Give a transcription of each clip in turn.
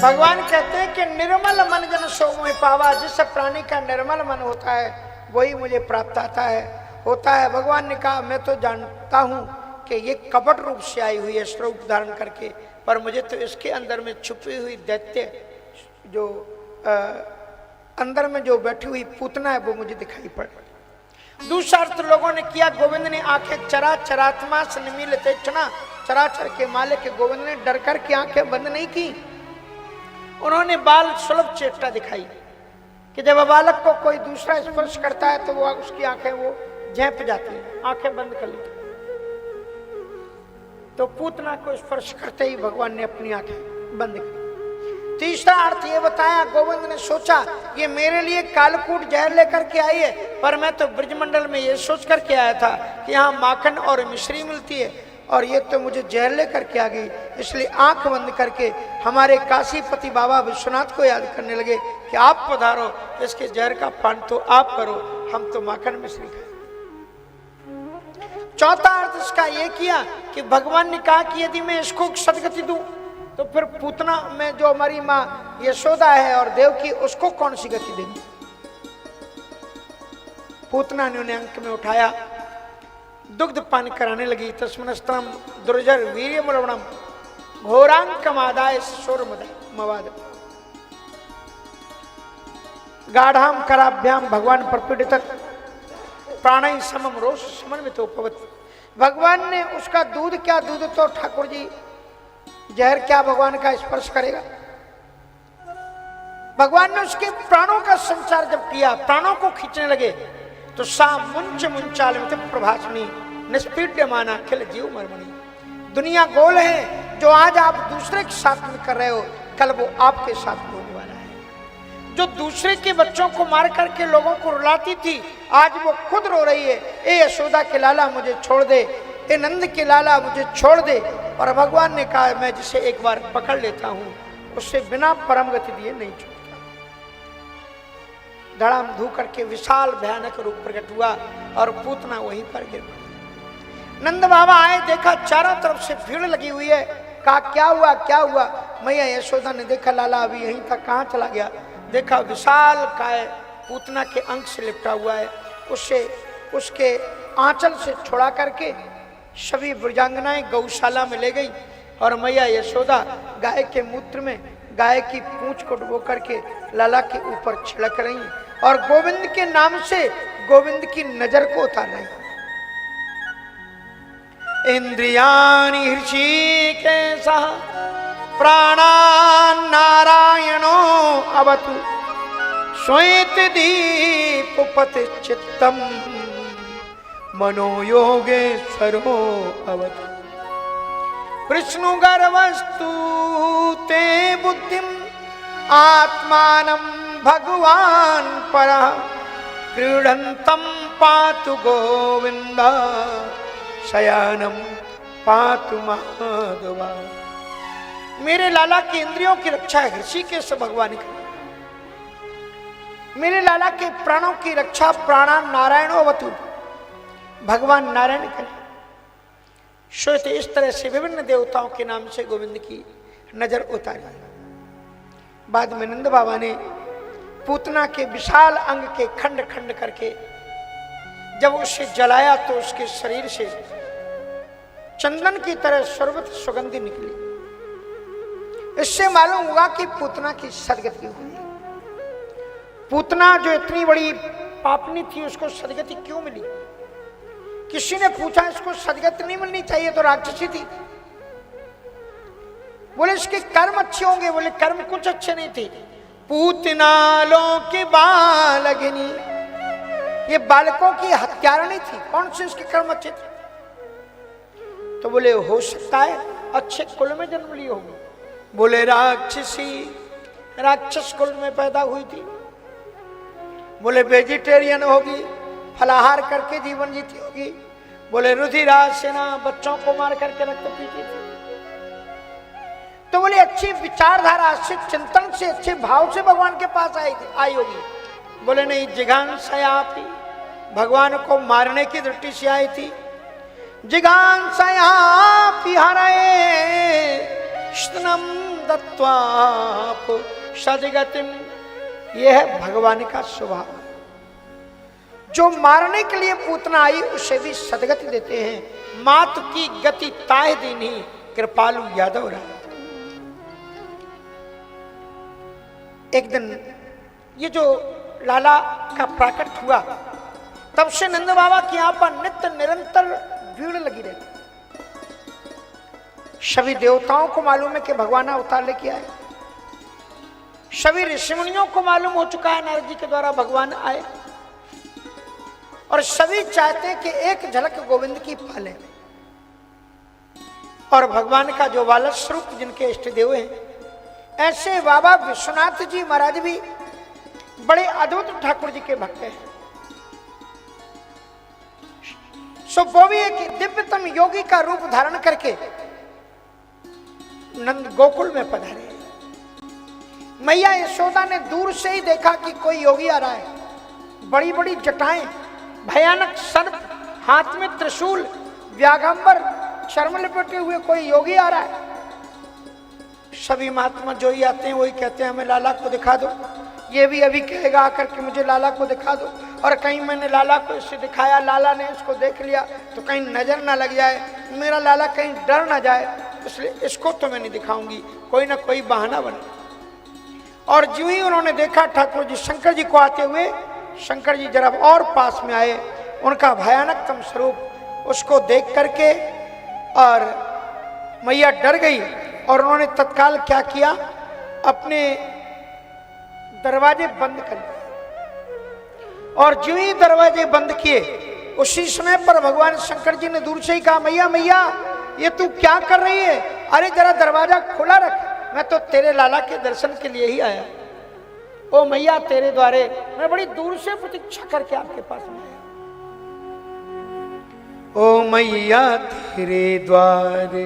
भगवान कहते हैं कि निर्मल मन जन सो मोहि पावा। जिस प्राणी का निर्मल मन होता है वही मुझे प्राप्त होता है। भगवान ने कहा मैं तो जानता हूँ कि ये कपट रूप से आई हुई है स्वरूप धारण करके, पर मुझे तो इसके अंदर में छुपी हुई दैत्य जो अंदर में जो बैठी हुई पूतना है वो मुझे दिखाई पड़ रही। दूसरा अर्थ लोगों ने किया, गोविंद ने आंखें चरात्मा सन्मील तेक्षणा, चराचर के मालिक के गोविंद ने डर कर के आंखें बंद नहीं की। उन्होंने बाल सुलभ चेष्टा दिखाई कि जब बालक को कोई दूसरा स्पर्श करता है तो वो उसकी आंखें वो झेंप जाती है, आंखें बंद कर लेती। तो पूतना को स्पर्श करते ही भगवान ने अपनी आंखें बंद की। तीसरा अर्थ ये बताया, गोविंद ने सोचा ये मेरे लिए कालकूट जहर लेकर के आई है, पर मैं तो ब्रजमंडल में ये सोच करके आया था कि यहाँ माखन और मिश्री मिलती है और ये तो मुझे जहर लेकर के आ गई। इसलिए आंख बंद करके हमारे काशीपति बाबा विश्वनाथ को याद करने लगे कि आप पधारो, इसके जहर का पान तो आप करो, हम तो माखन मिश्री खाए। चौथा अर्थ इसका ये किया कि भगवान ने कहा कि यदि मैं इसको सदगति दूं तो फिर पूतना में जो हमारी माँ यशोदा है और देवकी, उसको कौन सी गति देगी। पूतना ने उन्हें अंक में उठाया, दुग्ध पान कराने लगी। तस्मनस्तम दुर्जर वीर्यमलवणम घोरांकमादाय शोरमवाद गाढ़ाम कराभ्याम भगवान प्रपीड़ित प्राणी समम रोष समन्वित उपवत। भगवान ने उसका दूध क्या, दूध तो ठाकुर जी जहर क्या भगवान का स्पर्श करेगा। भगवान ने उसके प्राणों का संचार जब किया, प्राणों को खींचने लगे तो सा मुंच मुंचाल प्रभाषणी निष्पीड्यमाना अखिल जीव मरमणी। दुनिया गोल है, जो आज आप दूसरे के साथ में कर रहे हो कल वो आपके साथ होने वाला है। जो दूसरे के बच्चों को मार करके लोगों को रुलाती थी, आज वो खुद रो रही है, ए यशोदा के लाला मुझे छोड़ दे, ए नंद के लाला मुझे छोड़ दे। और भगवान ने कहा मैं जिसे एक बार पकड़ लेता हूं उससे बिना परम गति दिए नहीं छूटता। धड़ाम धू करके विशाल भयानक रूप प्रकट हुआ और पूतना वहीं पर गिर पड़ी। नंद बाबा आए, देखा चारों तरफ से भीड़ लगी हुई है। कहा क्या हुआ क्या हुआ। मैया यशोदा ने देखा लाला अभी यहीं तक कहाँ चला गया। देखा विशाल काय पूतना के अंग से लिपटा हुआ है, उससे उसके आंचल से छोड़ा करके सभी ब्रजांगनाएं गौशाला में ले गई और मैया यशोदा गाय के मूत्र में गाय की पूंछ को डुबो करके लाला के ऊपर छिड़क रही और गोविंद के नाम से गोविंद की नजर को उतार रही। इंद्रियाणि हृषिकेशः प्राणान् नारायणो अवतु श्वेत दीपपति चित्तम मनोयोगेश्वरो अवतु। कृष्णु गर्वस्तु ते बुद्धिम आत्मानं भगवान परः क्रीडन्तं पातु गोविंद शयानं पातु माधवा। मेरे लाला की इंद्रियों की रक्षा है ऋषिकेश भगवान की। मेरे लाला के प्राणों की रक्षा प्राणान नारायणो अवतु, भगवान नारायण करें। श्वेत इस तरह से विभिन्न देवताओं के नाम से गोविंद की नजर उतारी। बाद में नंद बाबा ने पूतना के विशाल अंग के खंड खंड करके जब उसे जलाया तो उसके शरीर से चंदन की तरह सर्वत्र सुगंधी निकली। इससे मालूम हुआ कि पूतना की सदगति हुई। पूतना जो इतनी बड़ी पापनी थी उसको सदगति क्यों मिली। किसी ने पूछा इसको सदगति नहीं मिलनी चाहिए तो राक्षसी थी। बोले इसके कर्म अच्छे होंगे। बोले कर्म कुछ अच्छे नहीं थे। पूतनालों के बालगिनी, ये बालकों की हत्यारणी थी। कौन से इसके कर्म अच्छे थे। तो बोले हो सकता है अच्छे कुल में जन्म ली होगी। बोले राक्षसी, राक्षस कुल में पैदा हुई थी। बोले वेजिटेरियन होगी, फलाहार करके जीवन जीती होगी। बोले रुधिरासेना, बच्चों को मार करके रक्त पीती थी। तो बोले अच्छी विचारधारा से, चिंतन से, अच्छे भाव से भगवान के पास आई होगी। बोले नहीं, जिघांसयापि, भगवान को मारने की दृष्टि से आई थी। जिघांसयापि हरे स्तनम दत्वाप सदगतिम। यह है भगवान का स्वभाव। जो मारने के लिए पूतना आई उसे भी सदगति देते हैं। मात की गति ताय दीनी कृपालु यादव राय। एक दिन ये जो लाला का प्राकट हुआ तब से नंद बाबा की यहाँ पर नित्य निरंतर भीड़ लगी रहती। सभी देवताओं को मालूम है कि भगवान अवतार लेके आए। सभी ऋषिमुनियों को मालूम हो चुका है नारद जी के द्वारा भगवान आए। और सभी चाहते हैं कि एक झलक गोविंद की पाले। और भगवान का जो बालक स्वरूप जिनके इष्ट देव हैं, ऐसे बाबा विश्वनाथ जी महाराज भी बड़े अद्भुत ठाकुर जी के भक्त हैं। सो वो भी एक दिव्यतम योगी का रूप धारण करके नंद गोकुल में पधारे। मैया यशोदा ने दूर से ही देखा कि कोई योगी आ रहा है। बड़ी बड़ी जटाएं, भयानक सर्प, हाथ में त्रिशूल, व्याघंबर, चर्म लपेटे हुए कोई योगी आ रहा है। सभी महात्मा जो ही आते हैं वही कहते हैं हमें लाला को दिखा दो। ये भी अभी कहेगा आकर के मुझे लाला को दिखा दो। और कहीं मैंने लाला को इससे दिखाया, लाला ने इसको देख लिया तो कहीं नजर ना लग जाए, मेरा लाला कहीं डर ना जाए, इसलिए इसको तो मैं नहीं दिखाऊंगी, कोई ना कोई बहाना बने। और जो ही उन्होंने देखा ठाकुर जी शंकर जी को आते हुए, शंकर जी जरा और पास में आए। उनका भयानकतम स्वरूप उसको देख करके और मैया डर गई। और उन्होंने तत्काल क्या किया, अपने दरवाजे बंद कर दिए। और जो ही दरवाजे बंद किए उसी समय पर भगवान शंकर जी ने दूर से ही कहा, मैया मैया ये तू क्या कर रही है? अरे जरा दरवाजा खुला रख, मैं तो तेरे लाला के दर्शन के लिए ही आया। ओ मैया तेरे द्वारे मैं बड़ी दूर से प्रतीक्षा करके आपके पास में आया। ओ मैया तेरे द्वारे,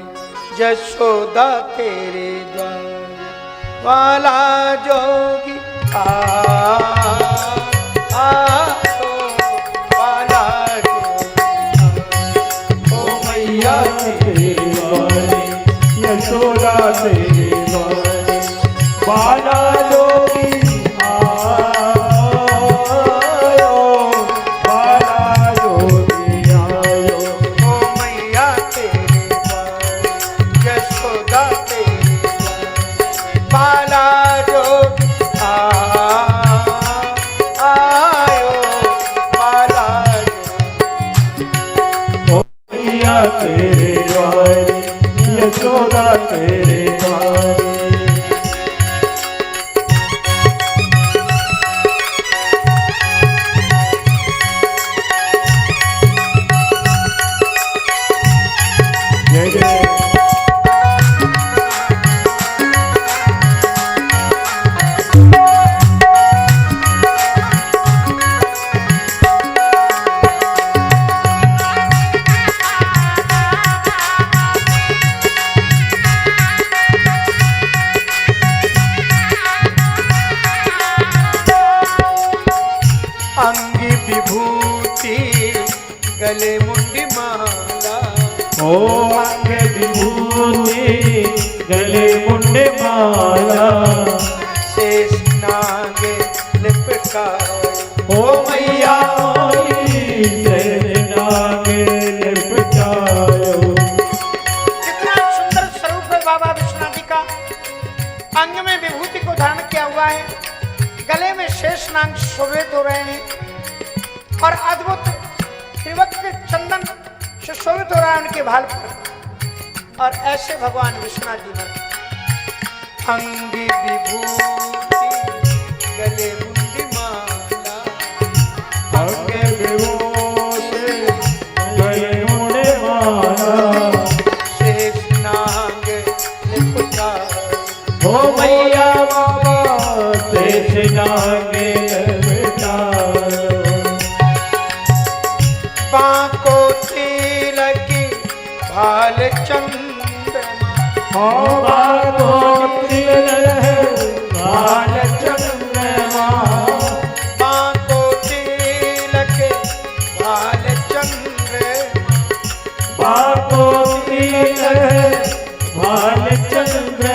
यशोदा तेरे द्वारे, वाला जोगी वाला ओ मैया तेरे द्वारे, यशोदा तेरे द्वारे, वाला जोगी तेरे द्वारे, यशोदा तेरे द्वारे। जय जय गले मुंडी माला, ओ अंग विभूति गले मुंडे माला, शेष नागे लिपटाए। ओ मैया शेष नागे लिपटायो। कितना सुंदर स्वरूप है बाबा विश्वनाथ जी का। अंग में विभूति को धारण किया हुआ है, गले में शेष नाग शोभित हो रहे हैं और अद्भुत त्रिवक्त चंदन सुशोभित हो रहा है उनके भाल पर। और ऐसे भगवान विश्वनाथ जी मर अंगी विभूति गले मुंडी माला, अंगे विभूति गले मुंडे माला, शेष नाग लिपटाए। ओ मैया बाबा शेष नागे लिपटायो। बांको तिलकी भाल चंद्रमा, ओ बांको तिलकी भाल चंद्रमा, बांको तिलकी भाल चंद्रमा, बांको तिलकी भाल चंद्रमा।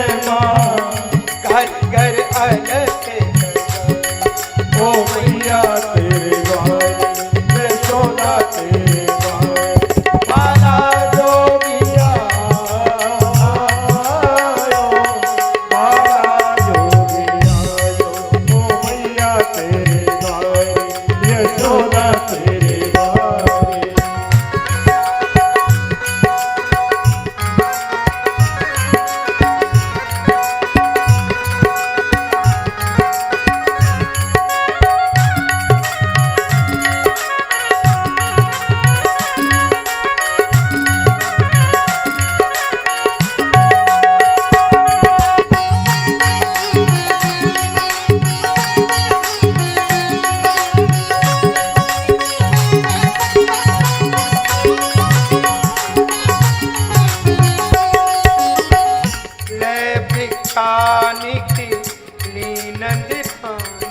भिक्षा निखिली नंदरानी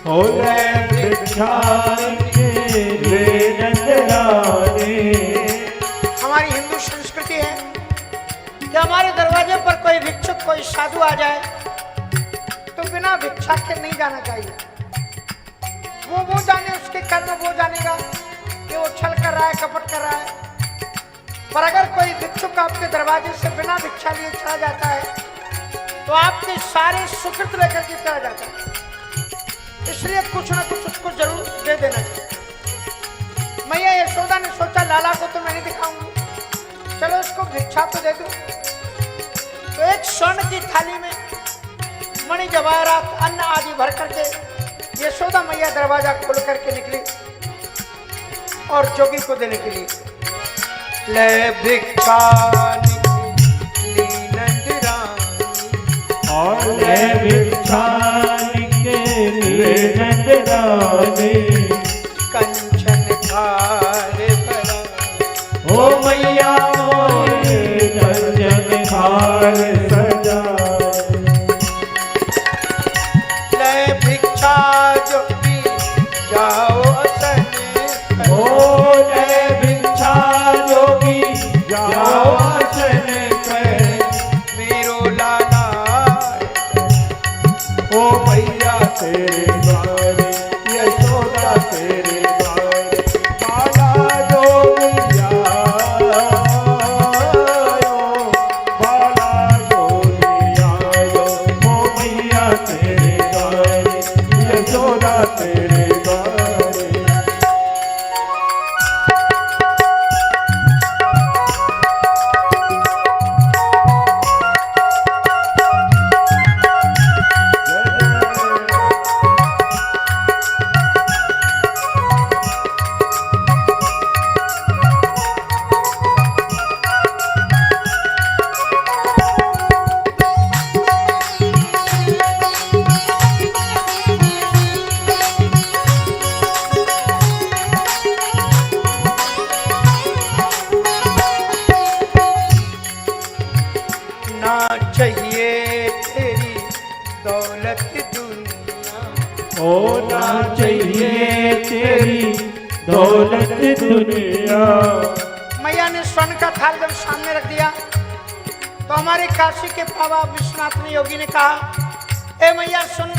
ओ ले भिक्षा निखिली नंदरानी। हमारी हिंदू संस्कृति है कि हमारे दरवाजे पर कोई भिक्षुक कोई साधु आ जाए तो बिना भिक्षा के नहीं जाना चाहिए। वो जाने, उसके कर्म वो जानेगा कि वो छल कर रहा है, कपट कर रहा है। पर अगर कोई भिक्षुक आपके दरवाजे से बिना भिक्षा लिए चला जाता है तो आपके सारे सुकृत लेकर के चला जाता है। इसलिए कुछ ना कुछ उसको जरूर दे देना चाहिए। मैया यशोदा ने सोचा लाला को तो मैं नहीं दिखाऊंगी, चलो उसको भिक्षा तो दे दूं। तो एक स्वर्ण की थाली में मणि जवाहरात अन्न आदि भर करके यशोदा मैया दरवाजा खोल करके निकली और जोगी को देने के लिए ले भिक्षा निखिली नंदरानी और ले भिक्षा निखिली नंदरानी। कंचन थाल भरा ओ मैया मोरे कंचन थाल सजा। ले भिक्षा जोगी जाओ असन ओ ले भिक्षा जोगी जाओ आसन पर। मेरो लाला ओ मैया तेरे द्वारे यशोदा तेरे द्वारे बाला जोगिया बाला जोगिया ओ मैया तेरे द्वारे यशोदा तेरे द्वारे। ना चाहिए तेरी दौलत दुनिया ओ ना चाहिए तेरी दौलत दुनिया। मैया ने स्वर्ण का थाल जब सामने रख दिया तो हमारे काशी के बाबा विश्वनाथ ने योगी ने कहा, ए मैया सुन,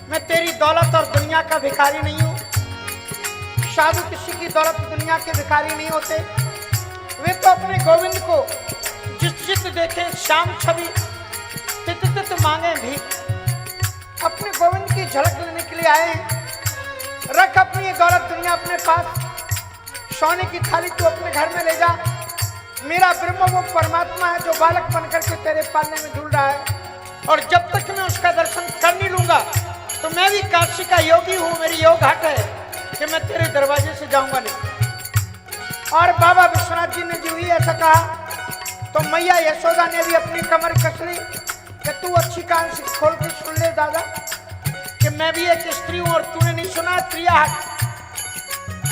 मैं तेरी दौलत और दुनिया का भिखारी नहीं हूँ। साधु किसी की दौलत दुनिया के भिखारी नहीं होते। वे तो अपने गोविंद को जिस चित देखे श्याम छवि तित तित मांगे भीख। अपने गोविंद की झलक लेने के लिए आए हैं। रख अपनी ये दौलत दुनिया अपने पास, सोने की थाली तू अपने घर में ले जा। मेरा ब्रह्म वो परमात्मा है जो बालक बनकर के तेरे पालने में झूल रहा है, और जब तक मैं उसका दर्शन कर नहीं लूंगा तो मैं भी काशी का योगी हूँ। मेरी योग हट है कि मैं तेरे दरवाजे से जाऊंगा नहीं। और बाबा विश्वनाथ जी ने जो ही ऐसा कहा तो मैया यशोदा ने भी अपनी कमर कस ली कि तू अच्छी कान से खोल के सुन ले दादा कि मैं भी एक स्त्री हूँ और तूने नहीं सुना प्रिया हट।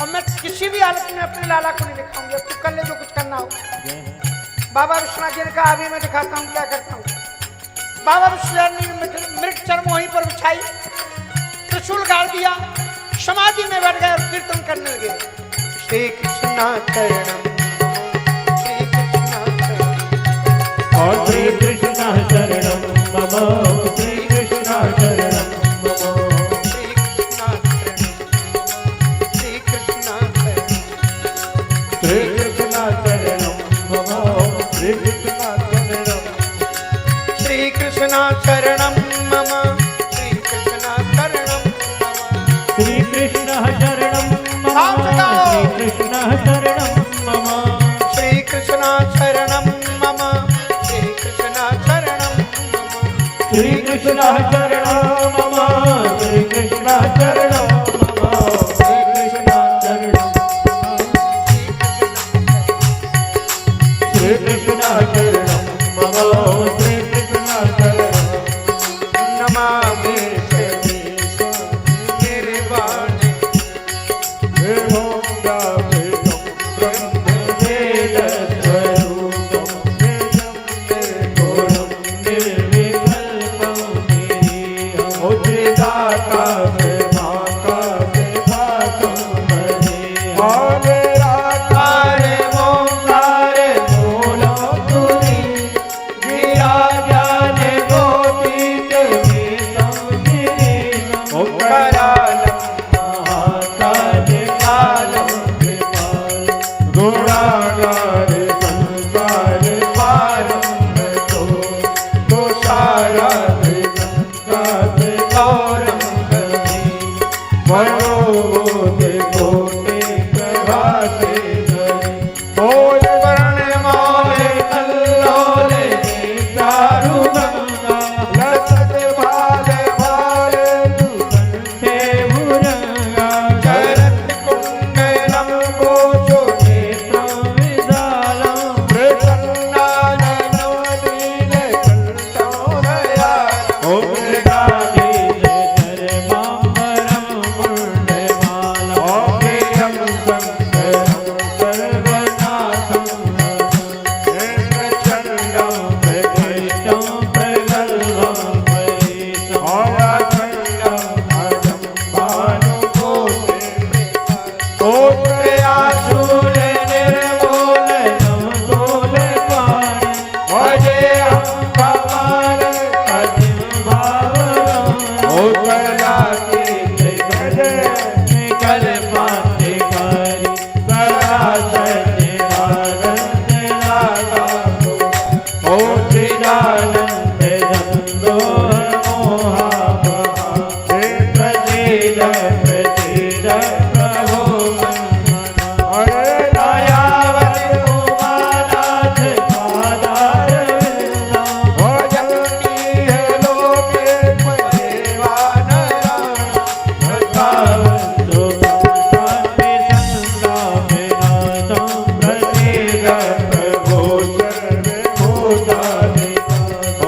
और मैं किसी भी हालत में अपने लाला को नहीं दिखाऊंगी। अब तू कर ले जो कुछ करना हो। बाबा विश्वनाथ जी ने कहा अभी मैं दिखाता हूँ क्या करता हूँ। बाबा विश्वनाथ ने मृग चर्म वहीं पर बिछाई, त्रिशूल गाड़ दिया, समाधि में बैठ गए और कीर्तन करने लगे। श्री कृष्ण चरणम और श्री कृष्ण शरणम मम श्री कृष्ण शरणम मम श्री कृष्ण शरणम मम श्री कृष्ण शरणम। श्री कृष्ण शरणम मम श्री कृष्ण शरणम श्री कृष्ण शरणम मम श्री कृष्ण शरणम मम श्री कृष्ण शरणम मम श्री कृष्ण शरणम श्री कृष्ण शरणम मम श्री कृष्ण शरणम मम श्री कृष्ण शरणम श्री कृष्ण शरणम मम श्री कृष्ण शरणम। नमामि निर्वाणे वेदं व्यापितं ब्रह्मवेदस्वरूपं वेदं निर्गुणं निर्विकारं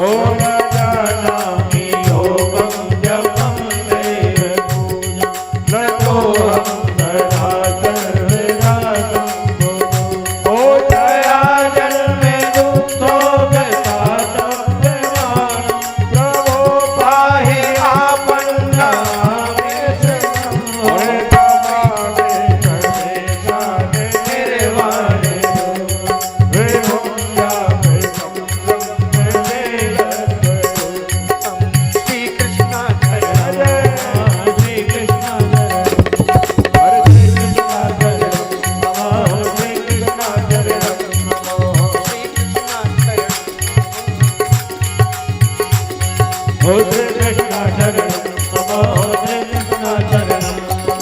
ओ न जानामि योगं जपं देव पूजं न तोऽहं सदा सर्वदा ओ दया जन्मे दुःखो गतातव्यमानं प्रभो पाहि आपन्नामे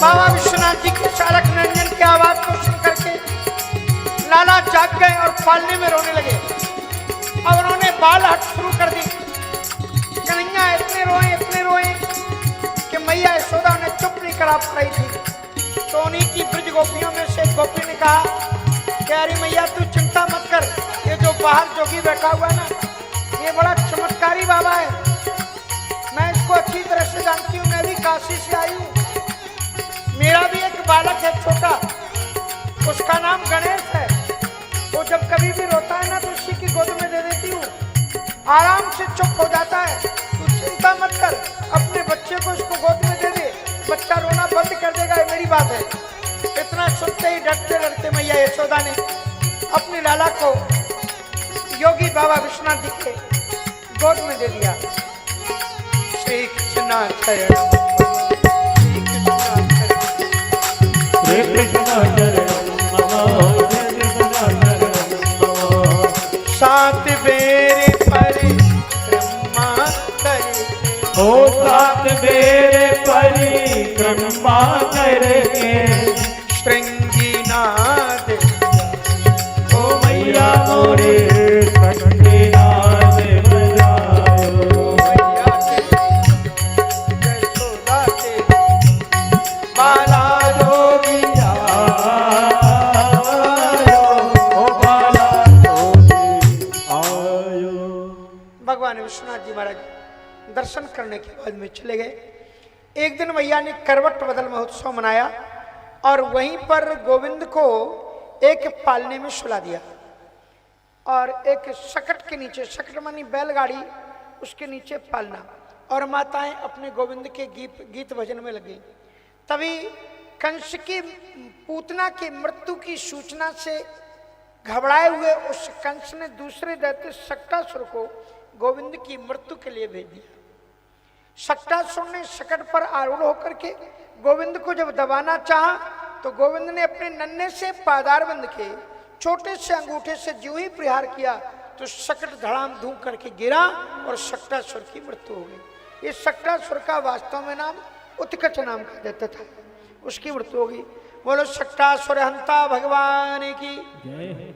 बाबा विश्वनाथ जी के चालक निरंजन की आवाज को सुन करके लाला जाग गए और पालने में रोने लगे। अब उन्होंने बाल हट शुरू कर दी। कन्हैया इतने रोए कि मैया यशोदा उन्हें चुप नहीं करा पा रही थी। तो उन्हीं की ब्रज गोपियों में से एक गोपी ने कहा कि अरे मैया तू चिंता मत कर, ये जो बाहर जोगी बैठा हुआ है ना, ये बड़ा चमत्कारी बाबा है। मैं इसको अच्छी तरह से जानती हूँ, मैं भी काशी से आई हूँ। मेरा भी एक बालक है छोटा, उसका नाम गणेश है। वो जब कभी भी रोता है ना तो उसी की गोद में दे देती हूँ, आराम से चुप हो जाता है। तू चिंता मत कर, अपने बच्चे को इसको गोद में दे दे, बच्चा रोना बंद कर देगा, ये मेरी बात है। इतना सुनते ही डरते डरते मैया यशोदा ने अपने लाला को योगी बाबा विश्वनाथ जी के गोद में दे दिया। श्री कृष्ण शरण, श्री कृष्ण शरणं मम श्री कृष्ण शरणं मम सात बेर परिक्रमा करके ओ सात बेर परिक्रमा करके श्रृंगीनाथ ओ मैया मोरे श्रृंगीनाथ बजायो मैया के यशोदा के बाला जोगी आयो ओ बाला जोगी आयो। भगवान विश्वनाथ जी महाराज दर्शन करने के बाद में चले गए। एक दिन मैया ने करवट बदल महोत्सव मनाया और वहीं पर गोविंद को एक पालने में सुला दिया और एक शकट के नीचे, शकट मानी बैलगाड़ी, उसके नीचे पालना, और माताएं अपने गोविंद के गीत भजन में लगी। तभी कंस की पूतना की मृत्यु की सूचना से घबराए हुए उस कंस ने दूसरे दैत्य शक्टासुर को गोविंद की मृत्यु के लिए भेज दिया। शक्टासुर ने शकट पर आरूढ़ होकर के गोविंद को जब दबाना चाहा तो गोविंद ने अपने नन्हे से पादारबंद के छोटे से अंगूठे से जो ही प्रहार किया तो शकट धड़ाम धूम करके गिरा और शक्टासुर की मृत्यु हो गई। इस शक्टासुर का वास्तव में नाम उत्कच नाम का दैत्य था, उसकी मृत्यु हो गई। बोलो शक्टासुर हंता भगवान की जय।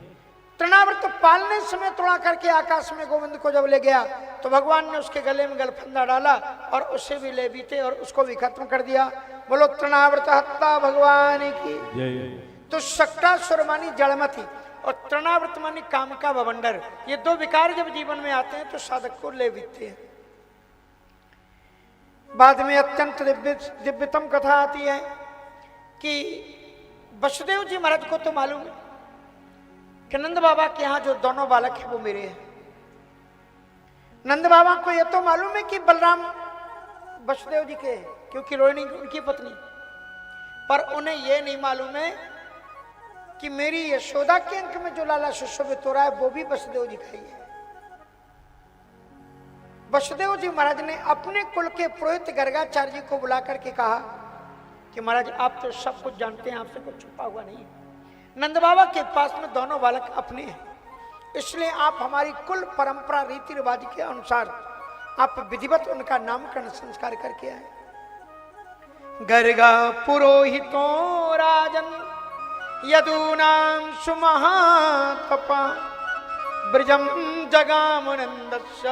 तृणावृत पालने समय तोड़ा करके आकाश में गोविंद को जब ले गया तो भगवान ने उसके गले में गलफंदा डाला और उसे भी ले बीते और उसको भी खत्म कर दिया। बोलो तृणावृत हत्ता भगवान की जय। तो शक्टासुर मानी जड़मती और तृणावृत मानी काम का बवंडर, ये दो विकार जब जीवन में आते हैं तो साधक को ले बीतते हैं। बाद में अत्यंत दिव्यतम कथा आती है कि वसुदेव जी महाराज को तो मालूम है कि नंद बाबा के यहाँ जो दोनों बालक हैं वो मेरे हैं। नंद बाबा को यह तो मालूम है कि बलराम वसुदेव जी के हैं क्योंकि रोहिणी उनकी पत्नी, पर उन्हें यह नहीं मालूम है कि मेरी यशोदा के अंक में जो लाला सुशोभित हो रहा है वो भी वसुदेव जी का ही है। वसुदेव जी महाराज ने अपने कुल के पुरोहित गर्गाचार्य जी को बुला करके कहा कि महाराज आप तो सब कुछ जानते हैं, आपसे कुछ छुपा हुआ नहीं है। नंद बाबा के पास में दोनों बालक अपने हैं, इसलिए आप हमारी कुल परंपरा रीति रिवाज के अनुसार आप विधिवत उनका नामकरण संस्कार करके आए। गर्गा पुरोहितों राजन यदूनां सुमहातपा ब्रजम जगामनंदस्य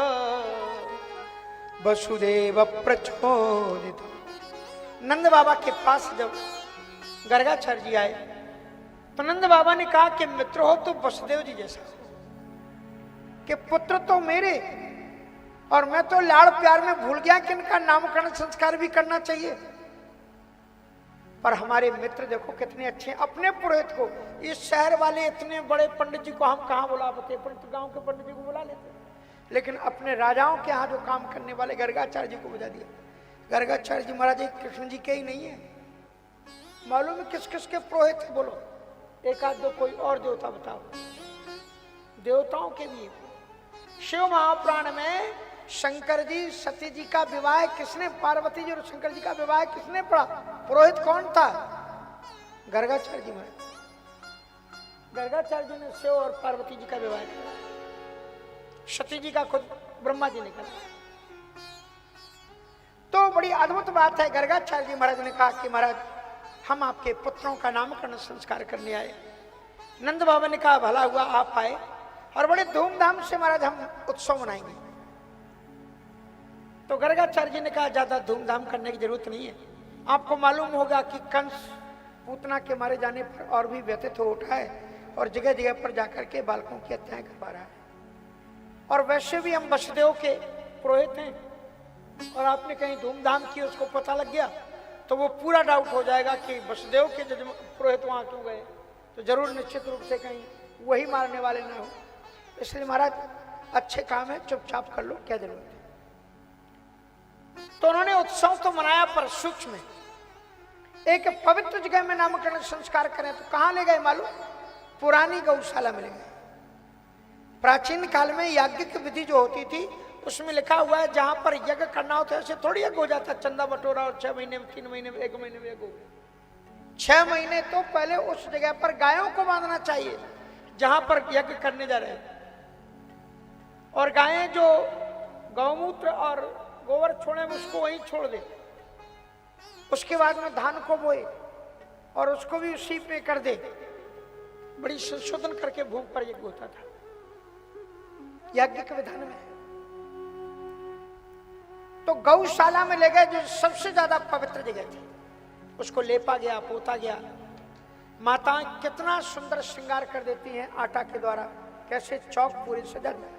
वसुदेव प्रचोदित। नंद बाबा के पास जब गर्गाचार्य जी आए तो नंद बाबा ने कहा कि मित्र हो तो वसुदेव जी जैसा हो, कि पुत्र तो मेरे और मैं तो लाड़ प्यार में भूल गया कि इनका नामकरण संस्कार भी करना चाहिए। पर हमारे मित्र देखो कितने अच्छे हैं। अपने पुरोहित को, इस शहर वाले इतने बड़े पंडित जी को हम कहाँ बुला पाते, पंडित गांव के पंडित जी को बुला लेते, लेकिन अपने राजाओं के यहाँ जो काम करने वाले गर्गाचार्य जी को बुला दिया। गर्गाचार्य जी महाराज कृष्ण जी के ही नहीं है, मालूम है किस किस के पुरोहित है? बोलो एक आध दो कोई और देवता बताओ। देवताओं के भी शिव महापुराण में शंकर जी सती जी का विवाह किसने, पार्वती जी और शंकर जी का विवाह किसने पढ़ा? पुरोहित कौन था? गर्गाचार्य जी महाराज। गर्गाचार्य जी ने शिव और पार्वती जी का विवाह किया, सती जी का खुद ब्रह्मा जी ने करा। तो बड़ी अद्भुत बात है। गर्गाचार्य जी महाराज ने कहा कि महाराज हम आपके पुत्रों का नामकरण संस्कार करने आए। नंद बाबा ने कहा भला हुआ आप आए, और बड़े धूमधाम से महाराज हम उत्सव मनाएंगे। तो गर्गाचार्य जी ने कहा ज्यादा धूमधाम करने की जरूरत नहीं है। आपको मालूम होगा कि कंस पूतना के मारे जाने पर और भी व्यथित हो उठा है और जगह जगह पर जाकर के बालकों की हत्याएं करवा रहा है। और वैसे भी हम वसुदेव के पुरोहित हैं, और आपने कहीं धूमधाम की उसको पता लग गया तो वो पूरा डाउट हो जाएगा कि वसुदेव के पुरोहित वहां क्यों गए, तो जरूर निश्चित रूप से कहीं वही मारने वाले ना हो। इसलिए महाराज अच्छे काम है, चुपचाप कर लो, क्या जरूरत है। तो उन्होंने उत्सव तो मनाया, पर सूक्ष्म एक पवित्र जगह में नामकरण संस्कार करें तो कहां ले गए मालूम? पुरानी गौशाला में ले गए। प्राचीन काल में याज्ञिक विधि जो होती थी उसमें लिखा हुआ है जहां पर यज्ञ करना हो तो ऐसे थोड़ी यज्ञ हो जाता, चंदा बटोरा और 6 महीने में, 3 महीने में, 1 महीने में यज्ञ हो गया। 6 महीने तो पहले उस जगह पर गायों को बांधना चाहिए जहां पर यज्ञ करने जा रहे हैं, और गायें जो गौमूत्र और गोबर छोड़े उसको वहीं छोड़ दे। उसके बाद में धान को बोए और उसको भी उसी पे कर दे। बड़ी संशोधन करके भूमि पर यज्ञ होता था, यज्ञ के विधान में। तो गौशाला में ले गए जो सबसे ज्यादा पवित्र जगह थी, उसको लेपा गया, पोता गया। माताएं कितना सुंदर श्रृंगार कर देती हैं आटा के द्वारा, कैसे चौक पूरी सजा दिया।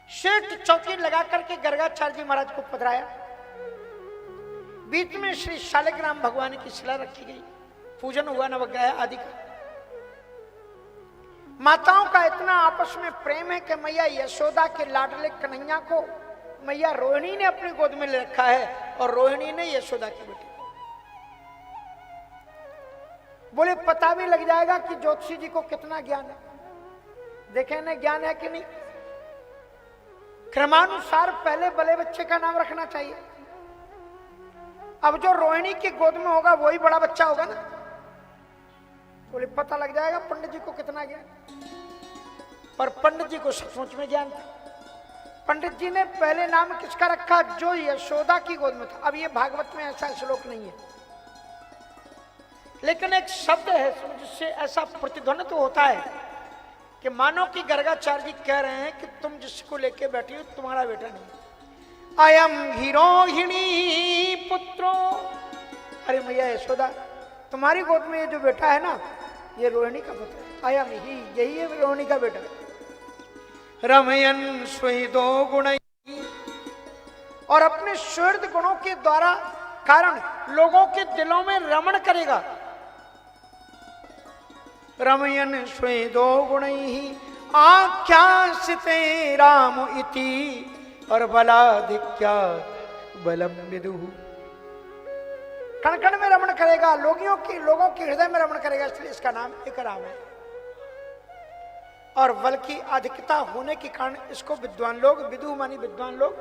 सेठ चौकी लगा करके गर्गाचार्य जी महाराज को पधराया। बीच में श्री शालिग्राम भगवान की शिला रखी गई, पूजन हुआ नवग्रह आदि का। माताओं का इतना आपस में प्रेम है कि मैया यशोदा के लाडले कन्हैया को मैया रोहिणी ने अपनी गोद में ले रखा है, और रोहिणी ने यशोदा की बेटी। बोले पता भी लग जाएगा कि ज्योतिषी जी को कितना ज्ञान है। देखे ना ज्ञान है कि नहीं। क्रमानुसार पहले बड़े बच्चे का नाम रखना चाहिए। अब जो रोहिणी की गोद में होगा वही बड़ा बच्चा होगा ना। बोले पता लग जाएगा पंडित जी को कितना ज्ञान। पर पंडित जी को सचमुच में ज्ञान था। पंडित जी ने पहले नाम किसका रखा? जो यशोदा की गोद में था। अब ये भागवत में ऐसा श्लोक नहीं है, लेकिन एक शब्द है जिससे ऐसा प्रतिध्वनित तो होता है कि मानो कि गर्गाचार्य जी कह रहे हैं कि तुम जिसको लेके बैठी हो तुम्हारा बेटा नहीं। अयम ही रोहिणी पुत्रो। अरे मैया यशोदा, तुम्हारी गोद में ये जो बेटा है ना, ये रोहिणी का पुत्र है। अयम ही, यही है रोहिणी का बेटा। रमयन स्वेदो गुण, और अपने स्वर्द गुणों के द्वारा कारण लोगों के दिलों में रमण करेगा। रमयन स्वेदो गुणैहि आख्यासिते राम इति, और बलाधिक्या बलम विदुः। कण कण में रमण करेगा, लोगों के हृदय में रमण करेगा, इसलिए इसका नाम एक राम है। और बल की अधिकता होने के कारण इसको विद्वान लोग, विदु मानी विद्वान लोग,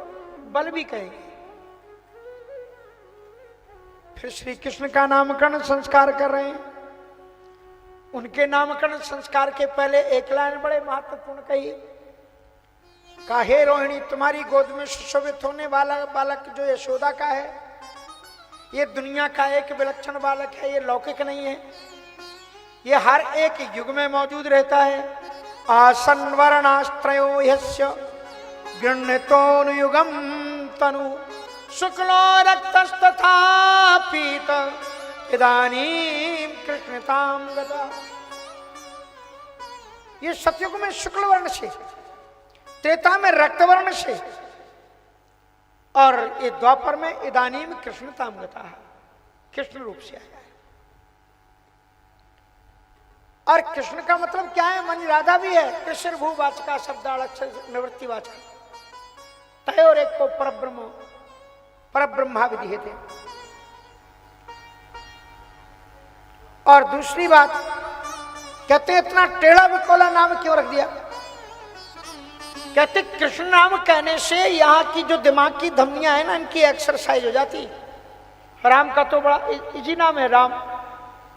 बल भी कहेंगे। फिर श्री कृष्ण का नामकरण संस्कार कर रहे हैं। उनके नामकरण संस्कार के पहले एक लाइन बड़े महत्वपूर्ण कही, कहा हे रोहिणी, तुम्हारी गोद में सुशोभित होने वाला बालक जो यशोदा का है, ये दुनिया का एक विलक्षण बालक है। ये लौकिक नहीं है, ये हर एक युग में मौजूद रहता है। आसन वर्णास्त्रयो यस्य गृह्णतोनुयुगम तनु, शुक्लो रक्तस्तथा पीत इदानीं कृष्णतां गता। ये सतयुग में शुक्ल वर्ण से त्रेता में रक्तवर्ण से और ये द्वापर में इदानीम कृष्णताम गता है, कृष्ण रूप से आया है। और कृष्ण का मतलब क्या है? मन राधा भी है। कृष्ण भूवाचका शब्दाक्षर निवृत्तिवाचक तय और एक को परब्रह्मा विधीयते। और दूसरी बात कहते हैं इतना टेढ़ा बिकोला नाम क्यों रख दिया? कहते कृष्ण नाम कहने से यहाँ की जो दिमाग की धमनियां है ना, इनकी एक्सरसाइज हो जाती। राम का तो बड़ा इजी नाम है राम,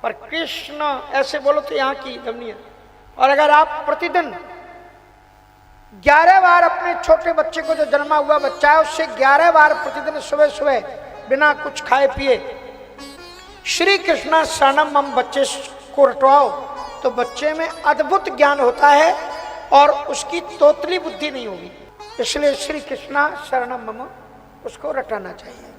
पर कृष्ण ऐसे बोलो तो यहाँ की धमनियां। और अगर आप प्रतिदिन 11 बार अपने छोटे बच्चे को, जो जन्मा हुआ बच्चा है, उससे 11 बार प्रतिदिन सुबह सुबह बिना कुछ खाए पिए श्री कृष्णा शरणम मम बच्चे को रटवाओ, तो बच्चे में अद्भुत ज्ञान होता है और उसकी तोतली बुद्धि नहीं होगी। इसलिए श्री कृष्णा शरणम मम उसको रटाना चाहिए।